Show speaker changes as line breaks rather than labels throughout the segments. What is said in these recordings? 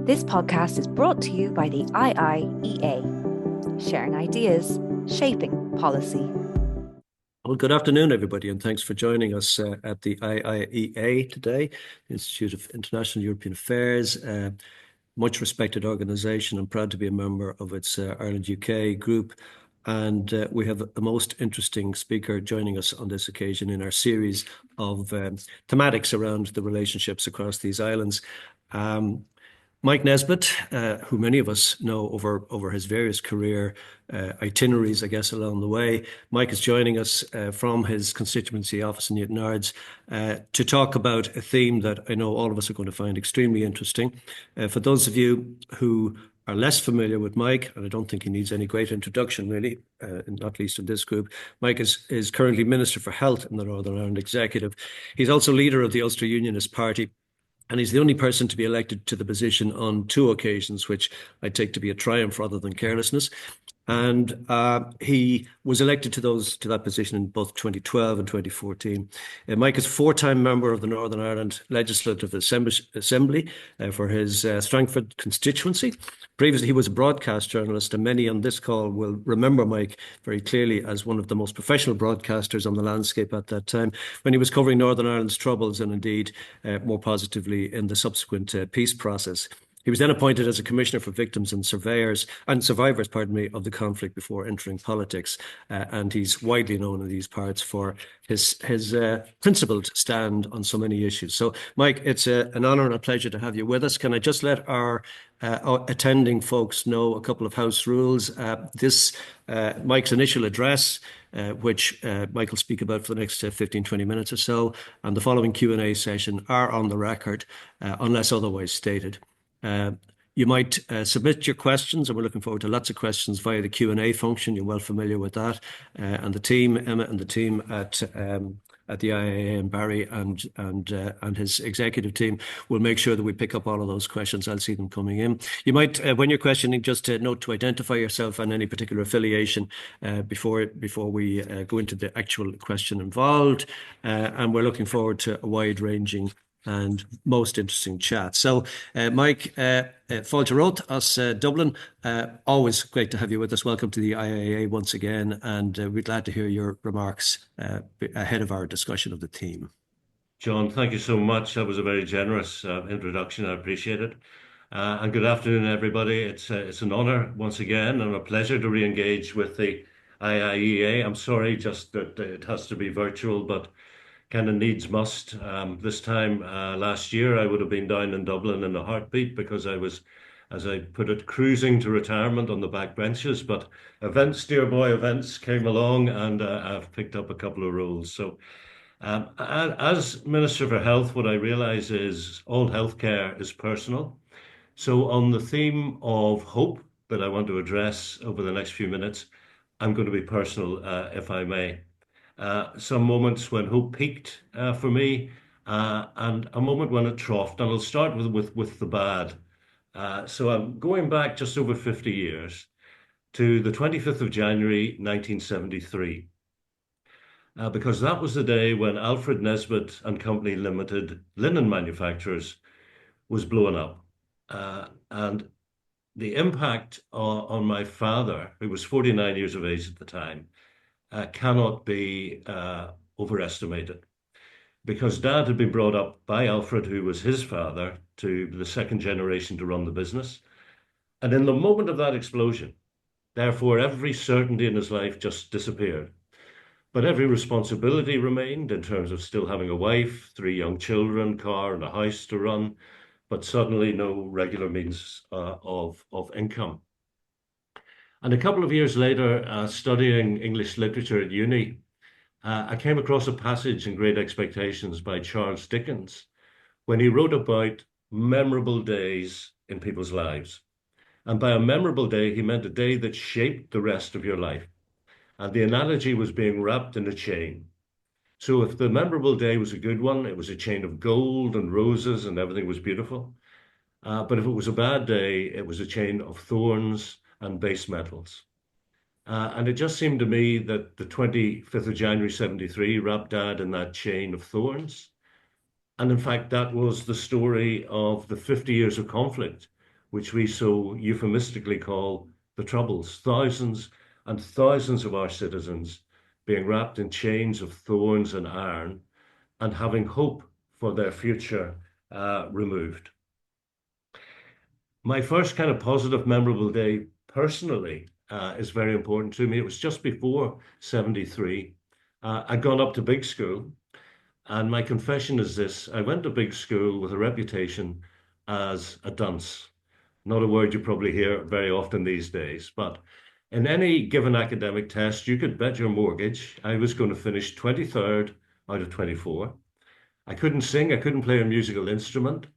This podcast is brought to you by the IIEA, sharing ideas, shaping policy.
Well, good afternoon, everybody, and thanks for joining us at the IIEA today, the Institute of International European Affairs, much respected organisation. I'm proud to be a member of its Ireland UK group. And we have a most interesting speaker joining us on this occasion in our series of thematics around the relationships across these islands. Mike Nesbitt, who many of us know over his various career itineraries, I guess, along the way. Mike is joining us from his constituency office in Newton Ards to talk about a theme that I know all of us are going to find extremely interesting. For those of you who are less familiar with Mike, and I don't think he needs any great introduction, really, not least in this group. Mike is currently Minister for Health in the Northern Ireland Executive. He's also leader of the Ulster Unionist Party, and he's the only person to be elected to the position on two occasions, which I take to be a triumph rather than carelessness. And he was elected to that position in both 2012 and 2014. Mike is a four-time member of the Northern Ireland Legislative Assembly for his Strangford constituency. Previously, he was a broadcast journalist, and many on this call will remember Mike very clearly as one of the most professional broadcasters on the landscape at that time, when he was covering Northern Ireland's troubles and indeed more positively in the subsequent peace process. He was then appointed as a Commissioner for Victims and Survivors, of the conflict before entering politics. And he's widely known in these parts for his principled stand on so many issues. So, Mike, it's an honour and a pleasure to have you with us. Can I just let our attending folks know a couple of house rules? Mike's initial address, which Mike will speak about for the next 15, 20 minutes or so, and the following Q&A session are on the record, unless otherwise stated. You might submit your questions, and we're looking forward to lots of questions via the Q&A function. You're well familiar with that. And the team, Emma and the team at the IIEA and Barry and his executive team will make sure that we pick up all of those questions. I'll see them coming in. You might, when you're questioning, just note to identify yourself and any particular affiliation before we go into the actual question involved. And we're looking forward to a wide-ranging and most interesting chat. So, Mike, Fáilte us, Dublin, always great to have you with us. Welcome to the IIEA once again, and we're glad to hear your remarks ahead of our discussion of the theme.
John, thank you so much. That was a very generous introduction. I appreciate it. And good afternoon, everybody. It's an honour once again and a pleasure to re-engage with the IIEA. I'm sorry just that it has to be virtual, but kind of needs must. This time last year, I would have been down in Dublin in a heartbeat because I was, as I put it, cruising to retirement on the back benches. But events, dear boy, events came along, and I've picked up a couple of roles. So as Minister for Health, what I realise is all healthcare is personal. So on the theme of hope that I want to address over the next few minutes, I'm going to be personal, if I may. Some moments when hope peaked for me, and a moment when it troughed. And I'll start with the bad. So I'm going back just over 50 years to the 25th of January, 1973, because that was the day when Alfred Nesbitt and Company Limited, linen manufacturers, was blown up. And the impact on my father, who was 49 years of age at the time, cannot be overestimated, because Dad had been brought up by Alfred, who was his father, to the second generation to run the business. And in the moment of that explosion, therefore, every certainty in his life just disappeared. But every responsibility remained in terms of still having a wife, 3 young children, car and a house to run, but suddenly no regular means of income. And a couple of years later, studying English literature at uni, I came across a passage in Great Expectations by Charles Dickens, when he wrote about memorable days in people's lives. And by a memorable day, he meant a day that shaped the rest of your life. And the analogy was being wrapped in a chain. So if the memorable day was a good one, it was a chain of gold and roses and everything was beautiful. But if it was a bad day, it was a chain of thorns and base metals. And it just seemed to me that the 25th of January 73 wrapped Dad in that chain of thorns. And in fact, that was the story of the 50 years of conflict which we so euphemistically call the Troubles. Thousands and thousands of our citizens being wrapped in chains of thorns and iron and having hope for their future removed. My first kind of positive, memorable day personally is very important to me. It was just before 73. I'd gone up to big school, and my confession is this: I went to big school with a reputation as a dunce. Not a word you probably hear very often these days, but in any given academic test, you could bet your mortgage I was going to finish 23rd out of 24. I couldn't sing, I couldn't play a musical instrument,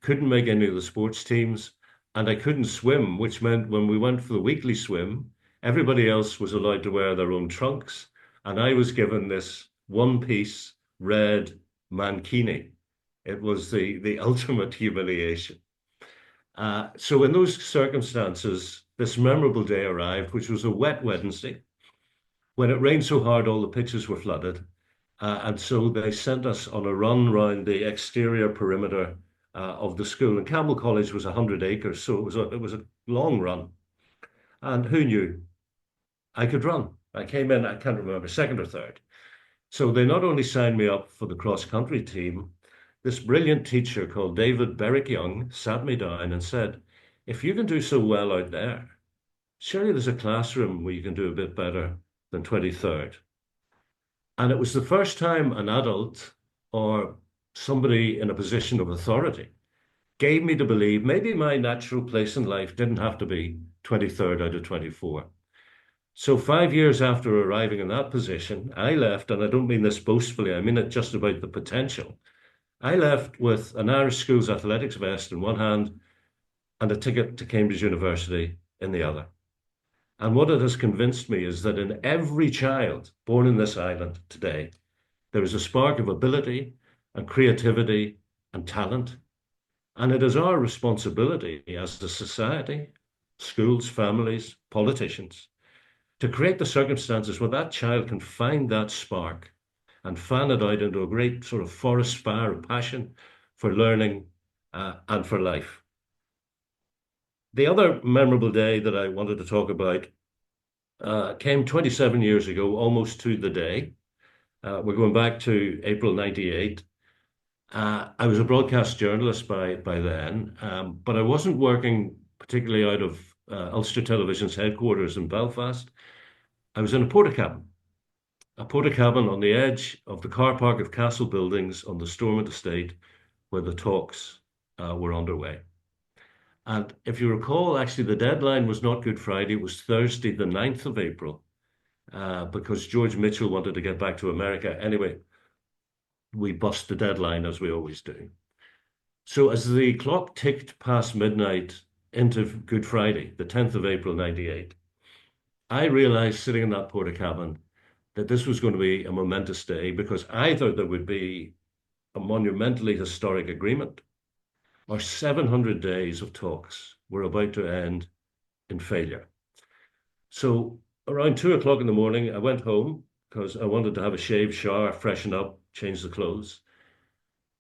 couldn't make any of the sports teams, and I couldn't swim, which meant when we went for the weekly swim, everybody else was allowed to wear their own trunks, and I was given this one-piece red mankini. It was the ultimate humiliation. So in those circumstances, this memorable day arrived, which was a wet Wednesday. When it rained so hard, all the pitches were flooded. And so they sent us on a run round the exterior perimeter of the school. And Campbell College was 100 acres, so it was a long run. And who knew? I could run. I came in, I can't remember, second or third. So they not only signed me up for the cross-country team, this brilliant teacher called David Berwick Young sat me down and said, if you can do so well out there, surely there's a classroom where you can do a bit better than 23rd. And it was the first time an adult or somebody in a position of authority gave me to believe maybe my natural place in life didn't have to be 23rd out of 24. So 5 years after arriving in that position, I left, and I don't mean this boastfully, I mean it just about the potential. I left with an Irish Schools athletics vest in one hand and a ticket to Cambridge University in the other. And what it has convinced me is that in every child born in this island today, there is a spark of ability and creativity and talent. And it is our responsibility as a society, schools, families, politicians, to create the circumstances where that child can find that spark and fan it out into a great sort of forest fire of passion for learning and for life. The other memorable day that I wanted to talk about came 27 years ago, almost to the day. We're going back to April 98. I was a broadcast journalist by then, but I wasn't working particularly out of Ulster Television's headquarters in Belfast. I was in a portakabin on the edge of the car park of Castle Buildings on the Stormont estate where the talks were underway. And if you recall, actually, the deadline was not Good Friday. It was Thursday, the 9th of April, because George Mitchell wanted to get back to America. Anyway, we bust the deadline, as we always do. So as the clock ticked past midnight into Good Friday, the 10th of April, 98, I realized sitting in that portakabin that this was going to be a momentous day, because either there would be a monumentally historic agreement or 700 days of talks were about to end in failure. So around 2 o'clock in the morning, I went home because I wanted to have a shave, shower, freshen up, change the clothes.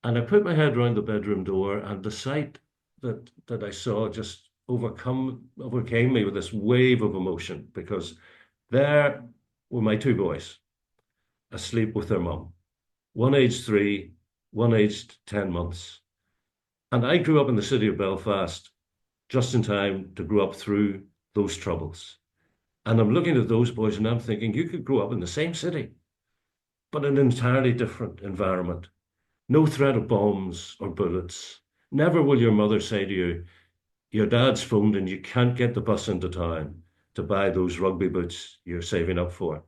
And I put my head around the bedroom door, and the sight that I saw just overcame me with this wave of emotion, because there were my two boys asleep with their mum, one aged 3, one aged 10 months. And I grew up in the city of Belfast just in time to grow up through those troubles. And I'm looking at those boys and I'm thinking, you could grow up in the same city, but in an entirely different environment. No threat of bombs or bullets. Never will your mother say to you, your dad's phoned and you can't get the bus into town to buy those rugby boots you're saving up for,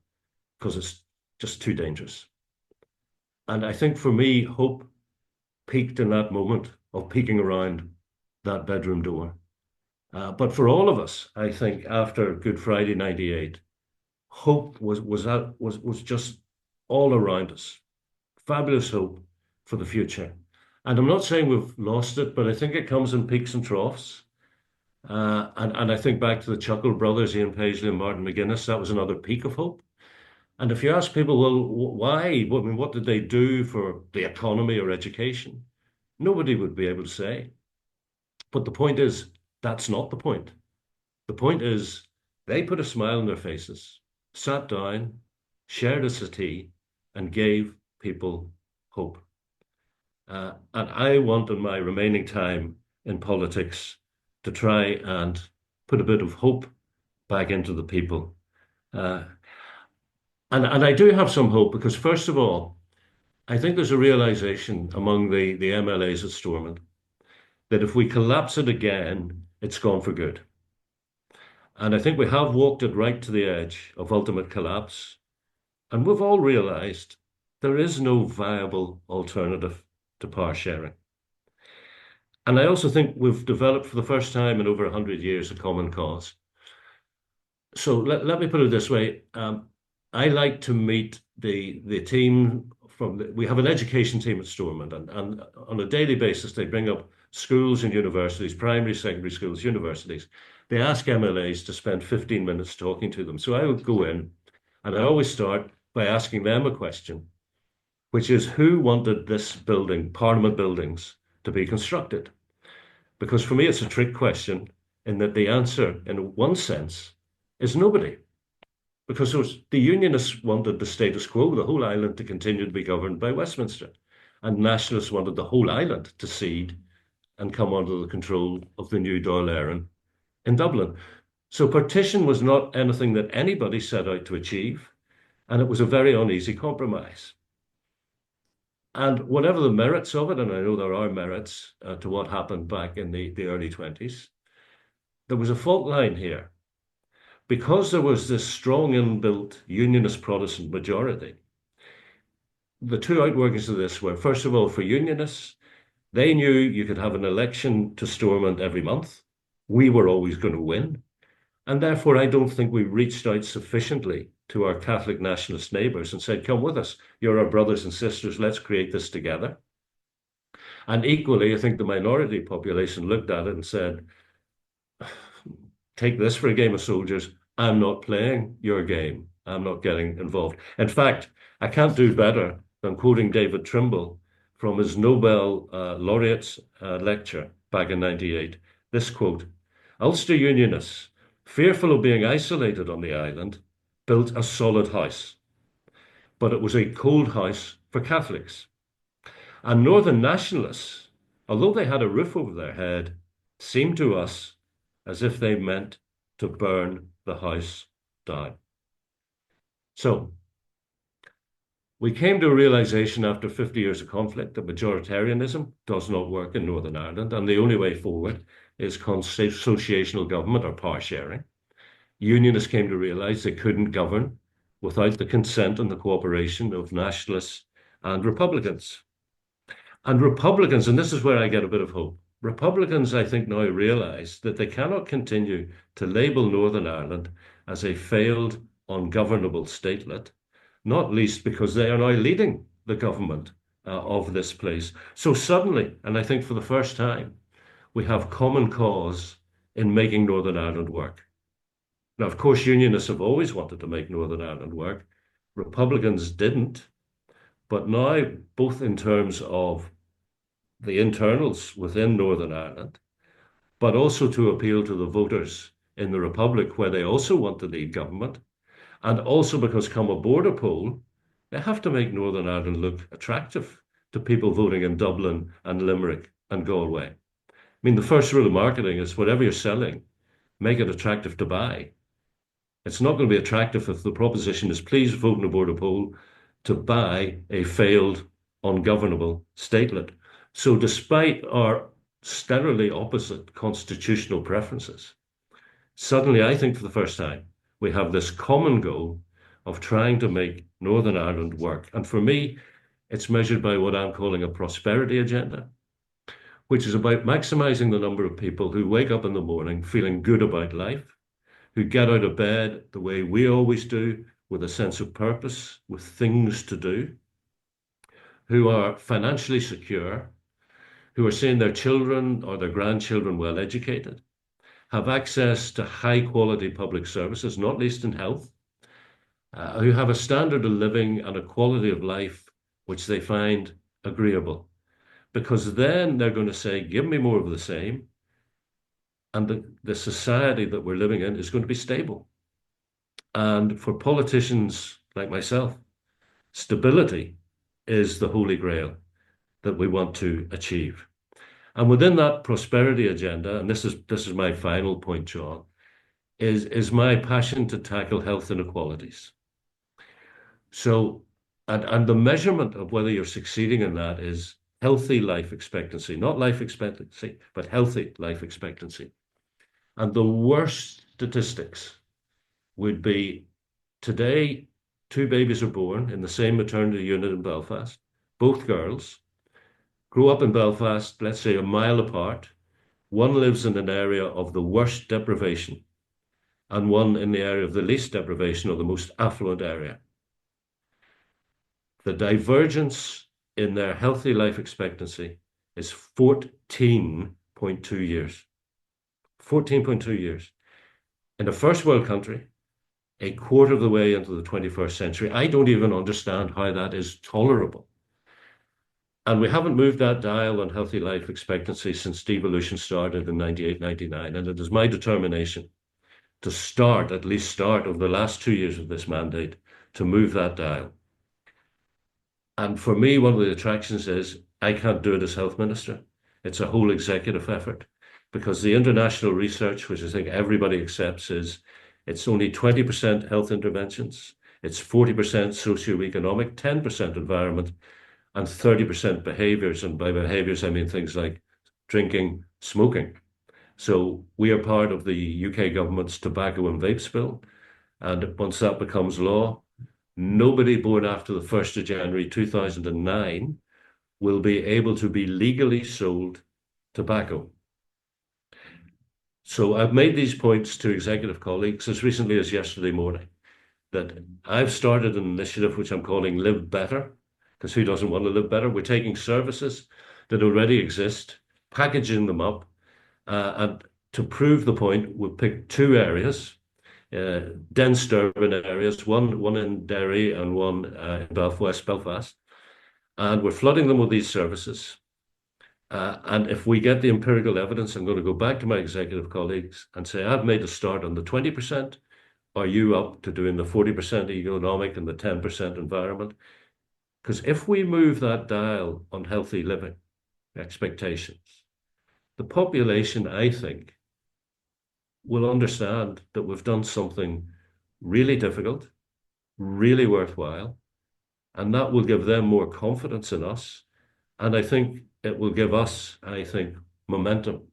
because it's just too dangerous. And I think for me, hope peaked in that moment of peeking around that bedroom door. But for all of us, I think after Good Friday 98, hope was just all around us. Fabulous hope for the future. And I'm not saying we've lost it, but I think it comes in peaks and troughs. And I think back to the Chuckle brothers, Ian Paisley and Martin McGuinness, that was another peak of hope. And if you ask people, well, why? I mean, what did they do for the economy or education? Nobody would be able to say. But the point is, That's not the point. The point is they put a smile on their faces, sat down, shared us a tea, and gave people hope. And I want in my remaining time in politics to try and put a bit of hope back into the people. Uh, and I do have some hope because, first of all, I think there's a realization among the MLAs at Stormont that if we collapse it again, it's gone for good. And I think we have walked it right to the edge of ultimate collapse. And we've all realized there is no viable alternative to power sharing. And I also think we've developed for the first time in over 100 years a common cause. So let me put it this way. I like to meet the team we have an education team at Stormont, and on a daily basis, they bring up schools and universities, primary, secondary schools, universities. They ask MLAs to spend 15 minutes talking to them. So I would go in and I always start by asking them a question, which is who wanted this building, Parliament buildings, to be constructed? Because for me, it's a trick question in that the answer, in one sense, is nobody. Because the Unionists wanted the status quo, the whole island to continue to be governed by Westminster. And Nationalists wanted the whole island to cede and come under the control of the new Dáil Éireann in Dublin. So partition was not anything that anybody set out to achieve, and it was a very uneasy compromise. And whatever the merits of it, and I know there are merits to what happened back in the early 20s, there was a fault line here. Because there was this strong inbuilt Unionist Protestant majority, the two outworkings of this were, first of all, for Unionists, they knew you could have an election to Stormont every month. We were always going to win. And therefore, I don't think we reached out sufficiently to our Catholic nationalist neighbours and said, come with us. You're our brothers and sisters. Let's create this together. And equally, I think the minority population looked at it and said, take this for a game of soldiers. I'm not playing your game. I'm not getting involved. In fact, I can't do better than quoting David Trimble from his Nobel laureate's lecture back in 98. This quote, Ulster Unionists, fearful of being isolated on the island, built a solid house. But it was a cold house for Catholics. And Northern Nationalists, although they had a roof over their head, seemed to us as if they meant to burn the house down. So we came to a realization after 50 years of conflict that majoritarianism does not work in Northern Ireland, and the only way forward is consociational government or power sharing. Unionists came to realize they couldn't govern without the consent and the cooperation of nationalists and Republicans. And Republicans, and this is where I get a bit of hope, Republicans, I think, now realise that they cannot continue to label Northern Ireland as a failed, ungovernable statelet, not least because they are now leading the government of this place. So suddenly, and I think for the first time, we have common cause in making Northern Ireland work. Now, of course, Unionists have always wanted to make Northern Ireland work. Republicans didn't. But now, both in terms of the internals within Northern Ireland, but also to appeal to the voters in the Republic where they also want to lead government, and also because come a border poll, they have to make Northern Ireland look attractive to people voting in Dublin and Limerick and Galway. I mean, the first rule of marketing is whatever you're selling, make it attractive to buy. It's not going to be attractive if the proposition is please vote in a border poll to buy a failed, ungovernable statelet. So despite our sterilely opposite constitutional preferences, suddenly I think for the first time, we have this common goal of trying to make Northern Ireland work. And for me, it's measured by what I'm calling a prosperity agenda, which is about maximizing the number of people who wake up in the morning feeling good about life, who get out of bed the way we always do, with a sense of purpose, with things to do, who are financially secure, who are seeing their children or their grandchildren well educated, have access to high quality public services, not least in health, who have a standard of living and a quality of life which they find agreeable. Because then they're going to say, give me more of the same. and the society that we're living in is going to be stable. And for politicians like myself, stability is the holy grail that we want to achieve. And within that prosperity agenda, and this is my final point, John, is my passion to tackle health inequalities. So, and the measurement of whether you're succeeding in that is healthy life expectancy, not life expectancy, but healthy life expectancy. And the worst statistics would be today, two babies are born in the same maternity unit in Belfast, both girls, grow up in Belfast, let's say a mile apart. One lives in an area of the worst deprivation, and one in the area of the least deprivation or the most affluent area. The divergence in their healthy life expectancy is 14.2 years. 14.2 years. In a first world country, a quarter of the way into the 21st century, I don't even understand how that is tolerable. And we haven't moved that dial on healthy life expectancy since devolution started in 98, 99. And it is my determination to at least start over the last 2 years of this mandate, to move that dial. And for me, one of the attractions is I can't do it as health minister. It's a whole executive effort, because the international research, which I think everybody accepts, is it's only 20% health interventions, it's 40% socioeconomic, 10% environment, and 30% behaviours. And by behaviours, I mean things like drinking, smoking. So we are part of the UK government's tobacco and vapes bill. And once that becomes law, nobody born after the 1st of January 2009 will be able to be legally sold tobacco. So I've made these points to executive colleagues as recently as yesterday morning, that I've started an initiative which I'm calling Live Better, because who doesn't want to live better? We're taking services that already exist, packaging them up, and to prove the point, we've picked two areas, dense urban areas, one in Derry and one in Belfast, and we're flooding them with these services. And if we get the empirical evidence, I'm going to go back to my executive colleagues and say, I've made a start on the 20%. Are you up to doing the 40% economic and the 10% environment? Because if we move that dial on healthy living expectations, the population, I think, will understand that we've done something really difficult, really worthwhile, and that will give them more confidence in us. And I think it will give us, momentum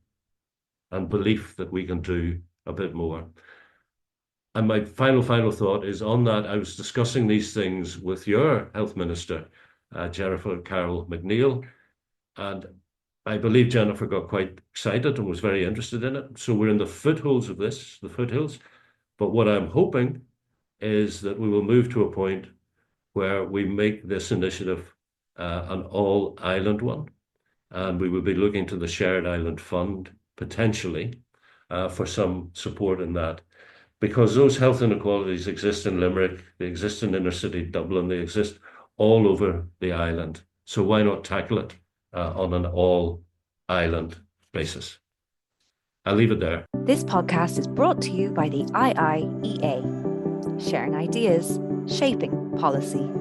and belief that we can do a bit more. And my final thought is on that. I was discussing these things with your health minister, Jennifer Carroll McNeil, and I believe Jennifer got quite excited and was very interested in it. So we're in the foothills of this, But what I'm hoping is that we will move to a point where we make this initiative an all-island one. And we will be looking to the Shared Island Fund, potentially, for some support in that. Because those health inequalities exist in Limerick, they exist in inner city Dublin, they exist all over the island. So why not tackle it on an all-island basis? I'll leave it there.
This podcast is brought to you by the IIEA, sharing ideas, shaping policy.